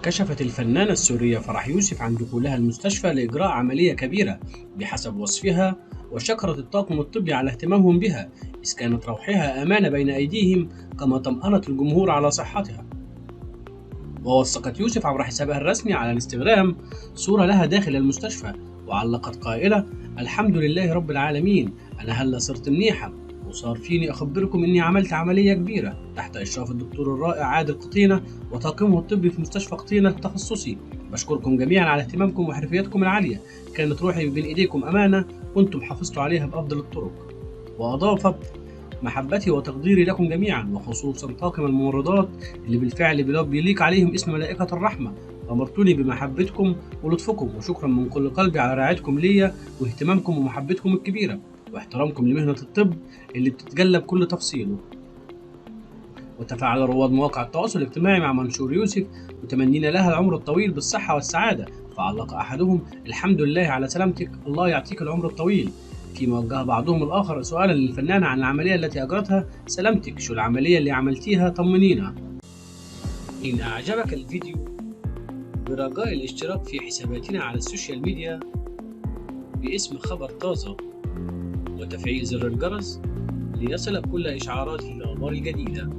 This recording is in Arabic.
كشفت الفنانة السورية فرح يوسف عن دخولها المستشفى لإجراء عملية كبيرة بحسب وصفها، وشكرت الطاقم الطبي على اهتمامهم بها، إذ كانت روحها أمانة بين أيديهم، كما طمأنت الجمهور على صحتها. ووثقت يوسف عبر حسابها الرسمي على الانستغرام صورة لها داخل المستشفى، وعلقت قائلة: الحمد لله رب العالمين، أنا هلا صرت منيحة، وصار فيني أخبركم إني عملت عملية كبيرة تحت إشراف الدكتور الرائع عادل قطينة وطاقمه الطبي في مستشفى قطينة التخصصي. بشكركم جميعا على اهتمامكم وحرفيتكم العالية، كانت روحي بين إيديكم أمانة، وأنتم حافظتوا عليها بأفضل الطرق. وأضافت: محبتي وتقديري لكم جميعا، وخصوصا طاقم الممرضات اللي بالفعل بيليق عليهم اسم ملائكة الرحمة، أمرتوني بمحبتكم ولطفكم، وشكرا من كل قلبي على رعايتكم ليا واهتمامكم ومحبتكم الكبيرة واحترامكم لمهنة الطب اللي بتتجلى بكل تفصيله. وتفاعل رواد مواقع التواصل الاجتماعي مع منشور يوسف متمنين لها العمر الطويل بالصحة والسعادة، فعلق أحدهم: الحمد لله على سلامتك، الله يعطيك العمر الطويل. فيما وجه بعضهم الآخر سؤالا للفنانة عن العملية التي أجرتها: سلامتك، شو العملية اللي عملتيها؟ طمنينا. إن أعجبك الفيديو برجاء الاشتراك في حساباتنا على السوشيال ميديا باسم خبر طازة، وتفعيل زر الجرس ليصلك كل إشعارات الأخبار الجديدة.